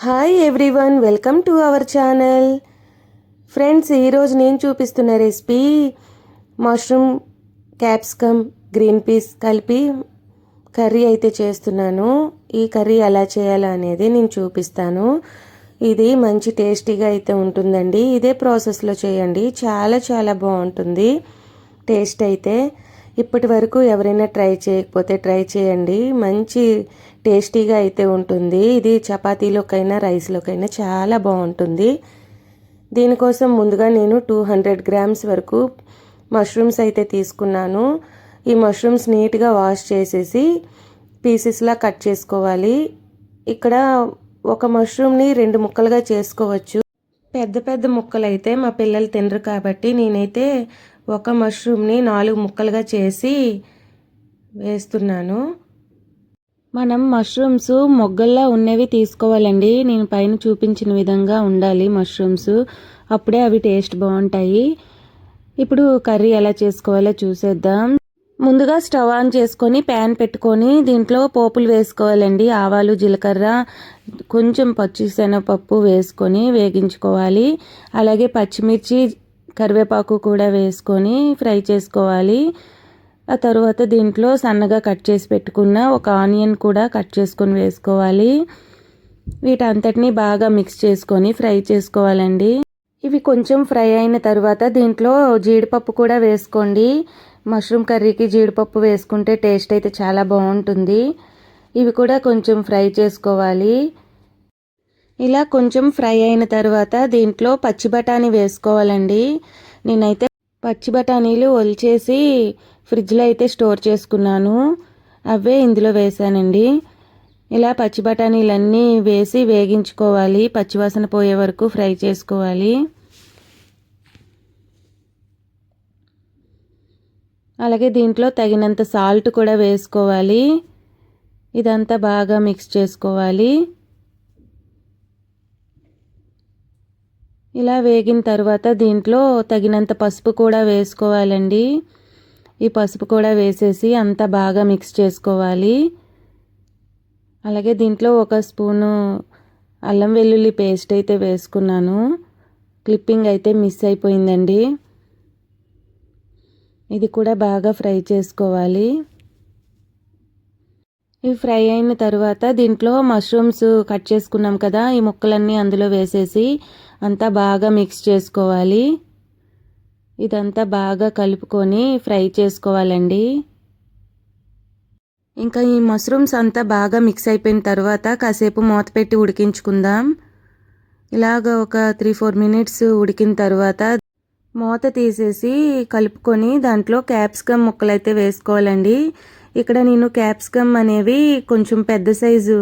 Hi everyone, welcome to our channel. Friends, ఈరోజు నేను చూపిస్తున్న recipe mushroom, capsicum, green peas కలిపి కర్రీ అయితే చేస్తున్నాను. ఈ కర్రీ ఎలా చేయాలో అనేది నేను చూపిస్తాను. ఇది మంచి టేస్టీగా అయితే ఉంటుందండి. ఇదే ప్రాసెస్లో చేయండి, చాలా చాలా బాగుంటుంది టేస్ట్ అయితే. ఇప్పటి వరకు ఎవరైనా ట్రై చేయకపోతే ట్రై చేయండి, మంచి టేస్టీగా అయితే ఉంటుంది. ఇది చపాతీలోకైనా రైస్లోకైనా చాలా బాగుంటుంది. దీనికోసం ముందుగా నేను 200 గ్రామ్స్ వరకు మష్రూమ్స్ అయితే తీసుకున్నాను. ఈ మష్రూమ్స్ నీట్గా వాష్ చేసేసి పీసెస్లా కట్ చేసుకోవాలి. ఇక్కడ ఒక మష్రూమ్ని 2 ముక్కలుగా చేసుకోవచ్చు. పెద్ద పెద్ద ముక్కలు అయితే మా పిల్లలు తినరు కాబట్టి నేనైతే ఒక మష్రూమ్ని 4 ముక్కలుగా చేసి వేస్తున్నాను. మనం మష్రూమ్స్ మొగ్గల్లా ఉన్నవి తీసుకోవాలండి. నేను పైన చూపించిన విధంగా ఉండాలి మష్రూమ్స్, అప్పుడే అవి టేస్ట్ బాగుంటాయి. ఇప్పుడు కర్రీ ఎలా చేసుకోవాలో చూసేద్దాం. ముందుగా స్టవ్ ఆన్ చేసుకొని ప్యాన్ పెట్టుకొని దీంట్లో పోపులు వేసుకోవాలండి. ఆవాలు, జీలకర్ర, కొంచెం పచ్చిశనగపప్పు వేసుకొని వేగించుకోవాలి. అలాగే పచ్చిమిర్చి, కరివేపాకు కూడా వేసుకొని ఫ్రై చేసుకోవాలి. ఆ తర్వాత దీంట్లో సన్నగా కట్ చేసి పెట్టుకున్న ఒక ఆనియన్ కూడా కట్ చేసుకొని వేసుకోవాలి. వీటంతటిని బాగా మిక్స్ చేసుకొని ఫ్రై చేసుకోవాలండి. ఇవి కొంచెం ఫ్రై అయిన తర్వాత దీంట్లో జీడిపప్పు కూడా వేసుకోండి. మష్రూమ్ కర్రీకి జీడిపప్పు వేసుకుంటే టేస్ట్ అయితే చాలా బాగుంటుంది. ఇవి కూడా కొంచెం ఫ్రై చేసుకోవాలి. ఇలా కొంచెం ఫ్రై అయిన తర్వాత దీంట్లో పచ్చి బఠానీ వేసుకోవాలండి. నేనైతే పచ్చి బఠానీలు ఒలిచేసి ఫ్రిడ్జ్లో అయితే స్టోర్ చేసుకున్నాను, అవే ఇందులో వేసానండి. ఇలా పచ్చి బఠానీలన్నీ వేసి వేగించుకోవాలి. పచ్చివాసన పోయే వరకు ఫ్రై చేసుకోవాలి. అలాగే దీంట్లో తగినంత సాల్ట్ కూడా వేసుకోవాలి. ఇదంతా బాగా మిక్స్ చేసుకోవాలి. ఇలా వేగిన తర్వాత దీంట్లో తగినంత పసుపు కూడా వేసుకోవాలండి. ఈ పసుపు కూడా వేసేసి అంతా బాగా మిక్స్ చేసుకోవాలి. అలాగే దీంట్లో ఒక స్పూను అల్లం వెల్లుల్లి పేస్ట్ అయితే వేసుకున్నాను. క్లిప్పింగ్ అయితే మిస్ అయిపోయిందండి. ఇది కూడా బాగా ఫ్రై చేసుకోవాలి. ఇవి ఫ్రై అయిన తర్వాత దీంట్లో మష్రూమ్స్ కట్ చేసుకున్నాం కదా, ఈ ముక్కలన్నీ అందులో వేసేసి అంతా బాగా మిక్స్ చేసుకోవాలి. ఇదంతా బాగా కలుపుకొని ఫ్రై చేసుకోవాలండి. ఇంకా ఈ మష్రూమ్స్ అంతా బాగా మిక్స్ అయిపోయిన తర్వాత కాసేపు మూత పెట్టి ఉడికించుకుందాం. ఇలాగ ఒక 3-4 మినిట్స్ ఉడికిన తర్వాత మూత తీసేసి కలుపుకొని దాంట్లో క్యాప్సికమ్ ముక్కలు అయితే వేసుకోవాలండి. ఇక్కడ నేను క్యాప్సికమ్ అనేవి కొంచెం పెద్ద సైజు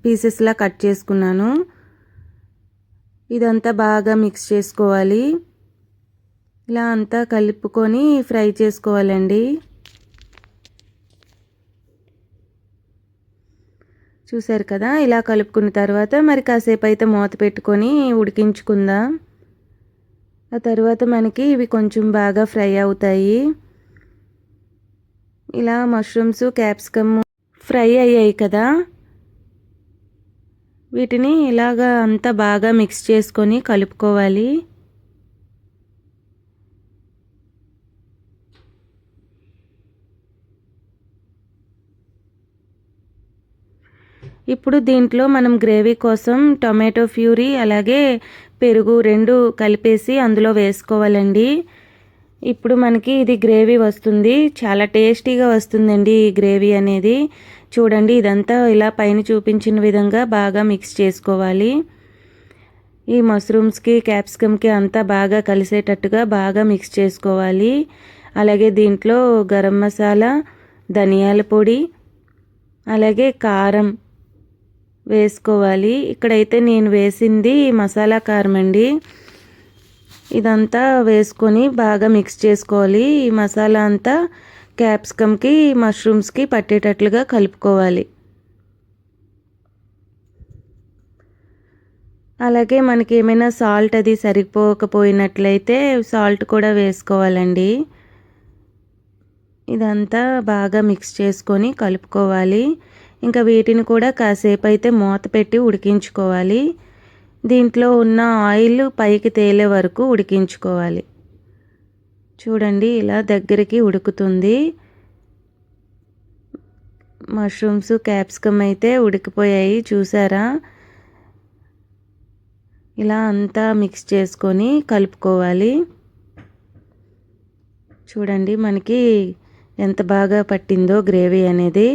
పీసెస్లా కట్ చేసుకున్నాను. ఇదంతా బాగా మిక్స్ చేసుకోవాలి. ఇలా అంతా కలుపుకొని ఫ్రై చేసుకోవాలండి. చూసారు కదా, ఇలా కలుపుకున్న తర్వాత మరి కాసేపు అయితే మూత పెట్టుకొని ఉడికించుకుందాం. ఆ తర్వాత మనకి ఇవి కొంచెం బాగా ఫ్రై అవుతాయి. ఇలా మష్రూమ్స్, క్యాప్సికమ్ ఫ్రై అయ్యాయి కదా, వీటిని ఇలాగా అంతా బాగా మిక్స్ చేసుకొని కలుపుకోవాలి. ఇప్పుడు దీంట్లో మనం గ్రేవీ కోసం టొమాటో ప్యూరీ అలాగే పెరుగు 2 కలిపేసి అందులో వేసుకోవాలండి. ఇప్పుడు మనకి ఇది గ్రేవీ వస్తుంది, చాలా టేస్టీగా వస్తుందండి ఈ గ్రేవీ అనేది. చూడండి, ఇదంతా ఇలా పైన చూపించిన విధంగా బాగా మిక్స్ చేసుకోవాలి. ఈ మష్రూమ్స్కి, క్యాప్సికమ్కి అంతా బాగా కలిసేటట్టుగా బాగా మిక్స్ చేసుకోవాలి. అలాగే దీంట్లో గరం మసాలా, ధనియాల పొడి, అలాగే కారం వేసుకోవాలి. ఇక్కడైతే నేను వేసింది మసాలా కారం అండి. ఇదంతా వేసుకొని బాగా మిక్స్ చేసుకోవాలి. ఈ మసాలా అంతా క్యాప్సికమ్కి, మష్రూమ్స్కి పట్టేటట్లుగా కలుపుకోవాలి. అలాగే మనకి ఏమైనా సాల్ట్ అది సరిపోకపోయినట్లయితే సాల్ట్ కూడా వేసుకోవాలండి. ఇదంతా బాగా మిక్స్ చేసుకొని కలుపుకోవాలి. ఇంకా వీటిని కూడా కాసేపు అయితే మూత పెట్టి ఉడికించుకోవాలి. దీంట్లో ఉన్న ఆయిల్ పైకి తేలే వరకు ఉడికించుకోవాలి. చూడండి ఇలా దగ్గరికి ఉడుకుతుంది. మష్రూమ్స్ క్యాప్సికమ్ అయితే ఉడికిపోయాయి చూసారా. ఇలా అంతా మిక్స్ చేసుకొని కలుపుకోవాలి. చూడండి మనకి ఎంత బాగా పట్టిందో గ్రేవీ అనేది.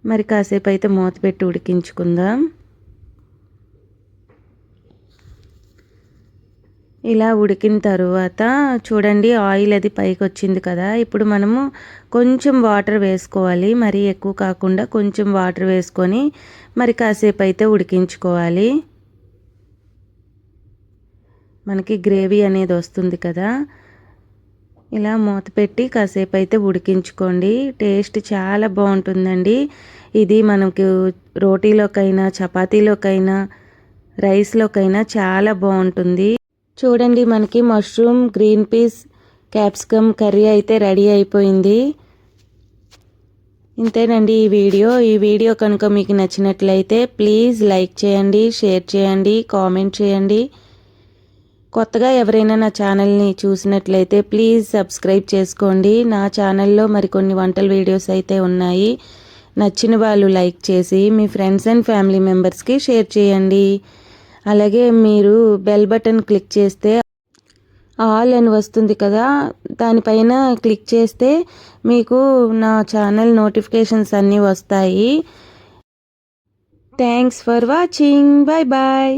మరి కాసేపు అయితే మూత పెట్టి ఉడికించుకుందాం. ఇలా ఉడికిన తరువాత చూడండి ఆయిల్ అది పైకి వచ్చింది కదా. ఇప్పుడు మనము కొంచెం వాటర్ వేసుకోవాలి, మరీ ఎక్కువ కాకుండా కొంచెం వాటర్ వేసుకొని మరి కాసేపు అయితే ఉడికించుకోవాలి. మనకి గ్రేవీ అనేది వస్తుంది కదా. ఇలా మూత పెట్టి కాసేపు అయితే ఉడికించుకోండి. టేస్ట్ చాలా బాగుంటుందండి. ఇది మనకు రోటీలోకైనా చపాతీలోకైనా రైస్లోకైనా చాలా బాగుంటుంది. చూడండి మనకి mushroom green peas capsicum curry అయితే రెడీ అయిపోయింది. ఇంతేనండి ఈ వీడియో కనుక మీకు నచ్చినట్లయితే ప్లీజ్ లైక్ చేయండి, షేర్ చేయండి, కామెంట్ చేయండి. కొత్తగా ఎవరైనా నా ఛానల్ని చూసినట్లయితే ప్లీజ్ సబ్స్క్రైబ్ చేసుకోండి. నా ఛానల్లో మరికొన్ని వంటల వీడియోస్ అయితే ఉన్నాయి. నచ్చిన వాళ్ళు లైక్ చేసి మీ ఫ్రెండ్స్ అండ్ ఫ్యామిలీ మెంబర్స్కి షేర్ చేయండి. అలాగే మీరు బెల్ బటన్ క్లిక్ చేస్తే ఆల్ అని వస్తుంది కదా, దానిపైన క్లిక్ చేస్తే మీకు నా ఛానల్ నోటిఫికేషన్స్ అన్నీ వస్తాయి. Thanks for watching. Bye bye.